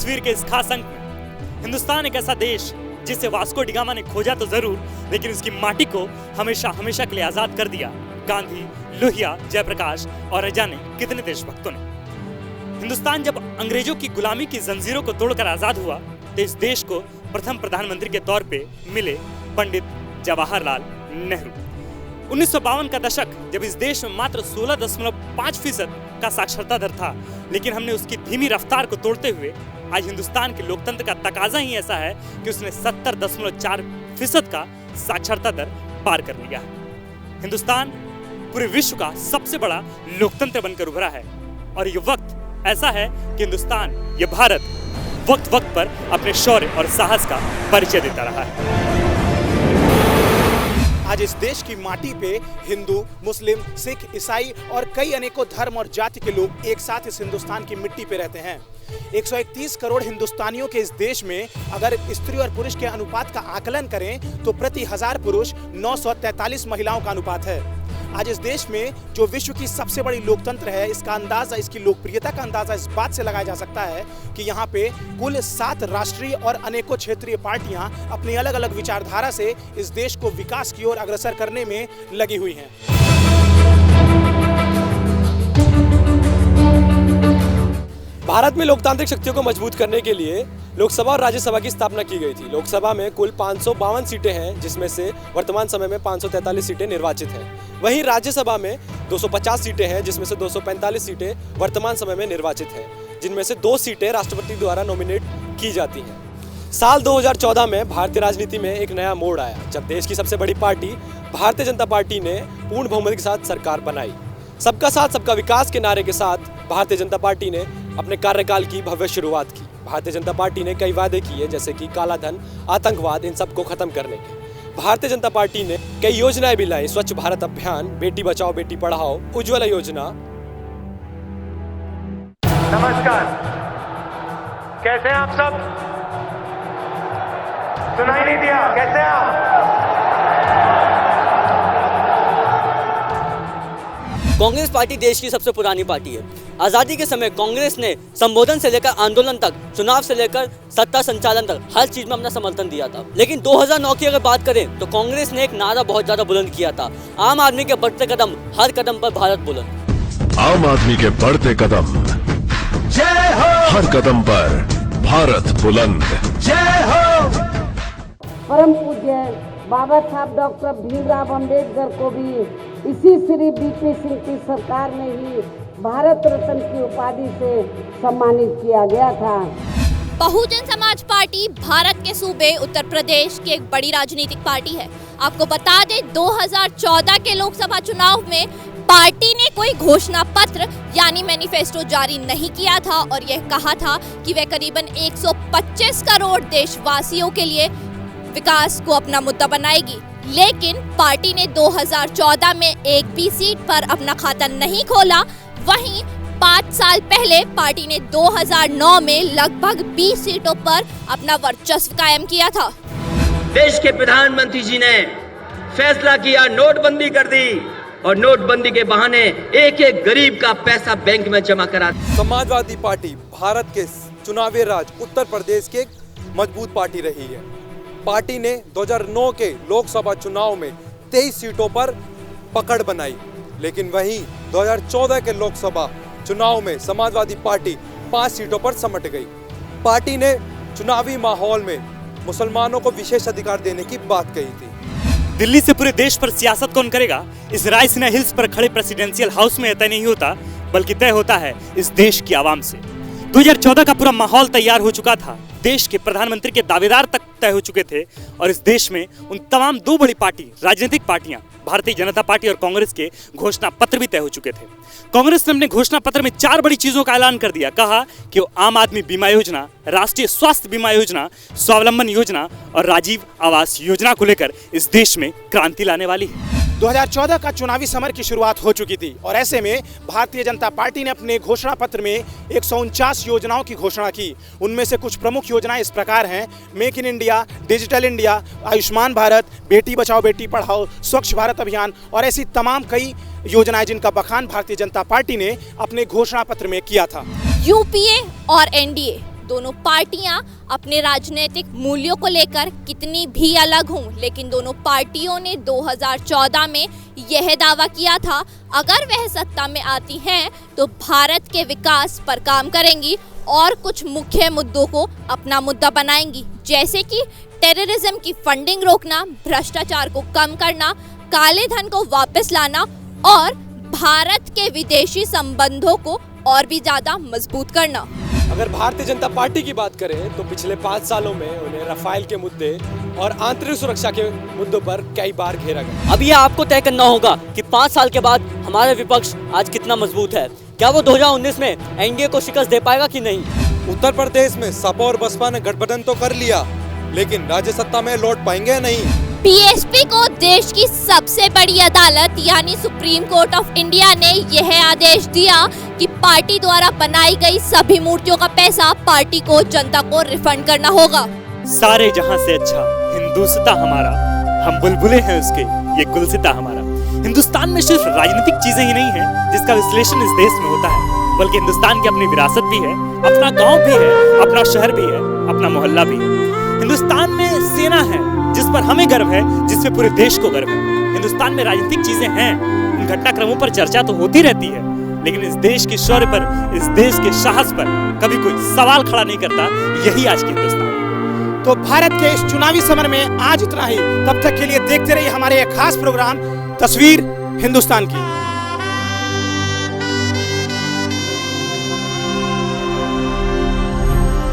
तस्वीर के इस खास अंक में हिंदुस्तान एक ऐसा देश जिसे वास्को डी गामा ने खोजा तो जरूर, लेकिन उसकी माटी को हमेशा हमेशा के लिए आजाद कर दिया गांधी, लोहिया, जयप्रकाश और न जाने कितने देशभक्तों ने। हिंदुस्तान जब अंग्रेजों की गुलामी की जंजीरों को तोड़कर आजाद हुआ तो इस देश को प्रथम प्रधानमंत्री के तौर पे मिले पंडित जवाहरलाल नेहरू। 1952 का दशक जब इस देश में मात्र 16.5% का साक्षरता दर था, लेकिन हमने उसकी धीमी रफ्तार को तोड़ते हुए आज हिंदुस्तान के लोकतंत्र का तकाजा ही ऐसा है कि उसने 70.4% का साक्षरता दर पार कर लिया है। हिंदुस्तान पूरे विश्व का सबसे बड़ा लोकतंत्र बनकर उभरा है और ये वक्त ऐसा है कि हिंदुस्तान, ये भारत वक्त वक्त पर अपने शौर्य और साहस का परिचय देता रहा है। आज इस देश की माटी पे हिंदू, मुस्लिम, सिख, ईसाई और कई अनेकों धर्म और जाति के लोग एक साथ इस हिंदुस्तान की मिट्टी पे रहते हैं। 131 करोड़ हिंदुस्तानियों के इस देश में अगर स्त्री और पुरुष के अनुपात का आकलन करें तो प्रति 1000 पुरुष 943 महिलाओं का अनुपात है। आज इस देश में जो विश्व की सबसे बड़ी लोकतंत्र है, इसका अंदाजा, इसकी लोकप्रियता का अंदाजा इस बात से लगाया जा सकता है कि यहाँ पे कुल 7 राष्ट्रीय और अनेकों क्षेत्रीय पार्टियां अपनी अलग अलग विचारधारा से इस देश को विकास की ओर अग्रसर करने में लगी हुई हैं। भारत में लोकतांत्रिक शक्तियों को मजबूत करने के लिए लोकसभा और राज्यसभा की स्थापना की गई थी। लोकसभा में कुल 552 सीटें हैं, जिसमें से वर्तमान समय में 543 सीटें निर्वाचित हैं। वहीं राज्यसभा में 250 सीटें हैं, जिसमें से 245 सीटें वर्तमान समय में निर्वाचित हैं, जिनमें से 2 सीटें राष्ट्रपति द्वारा नॉमिनेट की जाती हैं। साल 2014 में भारतीय राजनीति में एक नया मोड़ आया जब देश की सबसे बड़ी पार्टी भारतीय जनता पार्टी ने पूर्ण बहुमत के साथ सरकार बनाई। सबका साथ सबका विकास के नारे के साथ भारतीय जनता पार्टी ने अपने कार्यकाल की भव्य शुरुआत की। भारतीय जनता पार्टी ने कई वादे किए, जैसे कि काला धन, आतंकवाद, इन सबको खत्म करने के। भारतीय जनता पार्टी ने कई योजनाएं भी लाई, स्वच्छ भारत अभियान, बेटी बचाओ बेटी पढ़ाओ, उज्ज्वला योजना। नमस्कार, कैसे हैं आप सब? सुनाई नहीं दिया, कैसे हैं आप? कांग्रेस पार्टी देश की सबसे पुरानी पार्टी है। आज़ादी के समय कांग्रेस ने संबोधन से लेकर आंदोलन तक, चुनाव से लेकर सत्ता संचालन तक हर चीज में अपना समर्थन दिया था। लेकिन 2009 की अगर बात करें तो कांग्रेस ने एक नारा बहुत ज्यादा बुलंद किया था, आम आदमी के बढ़ते कदम, हर कदम पर भारत बुलंद। आम आदमी के बढ़ते कदम, जय हो, हर कदम पर भारत बुलंद, जय हो। परम पूज्य बाबा साहब डॉक्टर भीमराव अम्बेडकर को भी इसी श्री बीपी सिंह की सरकार ने ही भारत रत्न की उपाधि से सम्मानित किया गया था। बहुजन समाज पार्टी भारत के सूबे उत्तर प्रदेश की एक बड़ी राजनीतिक पार्टी है। आपको बता दें, 2014 के लोकसभा चुनाव में पार्टी ने कोई घोषणा पत्र यानी मैनिफेस्टो जारी नहीं किया था और यह कहा था कि वह करीबन 125 करोड़ देशवासियों के लिए विकास को अपना मुद्दा बनाएगी। लेकिन पार्टी ने 2014 में एक भी सीट पर अपना खाता नहीं खोला। वहीं 5 साल पहले पार्टी ने 2009 में लगभग 20 सीटों पर अपना वर्चस्व कायम किया था। देश के प्रधानमंत्री जी ने फैसला किया, नोटबंदी कर दी और नोटबंदी के बहाने एक एक गरीब का पैसा बैंक में जमा करा। समाजवादी पार्टी भारत के चुनावी राज्य उत्तर प्रदेश की एक मजबूत पार्टी रही है। पार्टी ने 2009 के लोकसभा चुनाव में 23 सीटों पर पकड़ बनाई, लेकिन वहीं 2014 के लोकसभा चुनाव में समाजवादी पार्टी 5 सीटों पर सिमट गई। पार्टी ने चुनावी माहौल में मुसलमानों को विशेष अधिकार देने की बात कही थी। दिल्ली से पूरे देश पर सियासत कौन करेगा, इस रायसीना हिल्स पर खड़े प्रेसिडेंशियल हाउस में तय नहीं होता, बल्कि तय होता है इस देश की आवाम से। 2014 का पूरा माहौल तैयार हो चुका था, देश के प्रधानमंत्री के दावेदार तक तय हो चुके थे और इस देश में उन तमाम 2 बड़ी पार्टी, राजनीतिक पार्टियां, भारतीय जनता पार्टी और कांग्रेस के घोषणा पत्र भी तय हो चुके थे। कांग्रेस ने अपने घोषणा पत्र में 4 बड़ी चीजों का ऐलान कर दिया। कहा कि वो आम आदमी बीमा योजना, राष्ट्रीय स्वास्थ्य बीमा योजना, स्वावलंबन योजना और राजीव आवास योजना को लेकर इस देश में क्रांति लाने वाली है। 2014 का चुनावी समर की शुरुआत हो चुकी थी और ऐसे में भारतीय जनता पार्टी ने अपने घोषणा पत्र में 149 योजनाओं की घोषणा की। उनमें से कुछ प्रमुख योजनाएं इस प्रकार हैं: make in India, digital India, Ayushman Bharat, Beti Bachao Beti Padhao, स्वच्छ भारत अभियान और ऐसी तमाम कई योजनाएं जिनका बखान भारतीय जनता पार्टी ने अपने घोषणा पत्र में किया था। यूपीए और एनडीए दोनों पार्टियां अपने राजनीतिक मूल्यों को लेकर कितनी भी अलग हों, लेकिन दोनों पार्टियों ने 2014 में यह दावा किया था अगर वह सत्ता में आती हैं तो भारत के विकास पर काम करेंगी और कुछ मुख्य मुद्दों को अपना मुद्दा बनाएंगी, जैसे कि टेररिज्म की फंडिंग रोकना, भ्रष्टाचार को कम करना, काले धन को वापस लाना और भारत के विदेशी संबंधों को और भी ज्यादा मजबूत करना। अगर भारतीय जनता पार्टी की बात करें तो पिछले 5 सालों में उन्हें राफेल के मुद्दे और आंतरिक सुरक्षा के मुद्दों पर कई बार घेरा गया। अब यह आपको तय करना होगा कि 5 साल के बाद हमारा विपक्ष आज कितना मजबूत है। क्या वो 2019 में एनडीए को शिकस्त दे पाएगा कि नहीं? उत्तर प्रदेश में सपा और बसपा ने गठबंधन तो कर लिया, लेकिन राज्य सत्ता में लौट पाएंगे नहीं। बीएसपी को देश की सबसे बड़ी अदालत यानी सुप्रीम कोर्ट ऑफ इंडिया ने यह आदेश दिया कि पार्टी द्वारा बनाई गई सभी मूर्तियों का पैसा पार्टी को जनता को रिफंड करना होगा। सारे जहां से अच्छा हिंदुस्ता हमारा, हम बुलबुले हैं उसके, ये गुलसिता हमारा। हिंदुस्तान में सिर्फ राजनीतिक चीजें ही नहीं है जिसका विश्लेषण इस देश में होता है, बल्कि हिंदुस्तान की अपनी विरासत भी है, अपना गांव भी है, अपना शहर भी है, अपना मोहल्ला भी है। हिंदुस्तान में सेना है जिस पर हमें गर्व है, जिसपे पूरे देश को गर्व है। हिंदुस्तान में राजनीतिक चीजें हैं, उन घटनाक्रमों पर चर्चा तो होती रहती है, लेकिन इस देश की शौर्य पर, इस देश के साहस पर कभी कोई सवाल खड़ा नहीं करता। यही आज की हिंदुस्तान। तो भारत के इस चुनावी समर में आज इतना ही। तब तक के लिए देखते रहिए हमारे एक खास प्रोग्राम तस्वीर हिंदुस्तान की।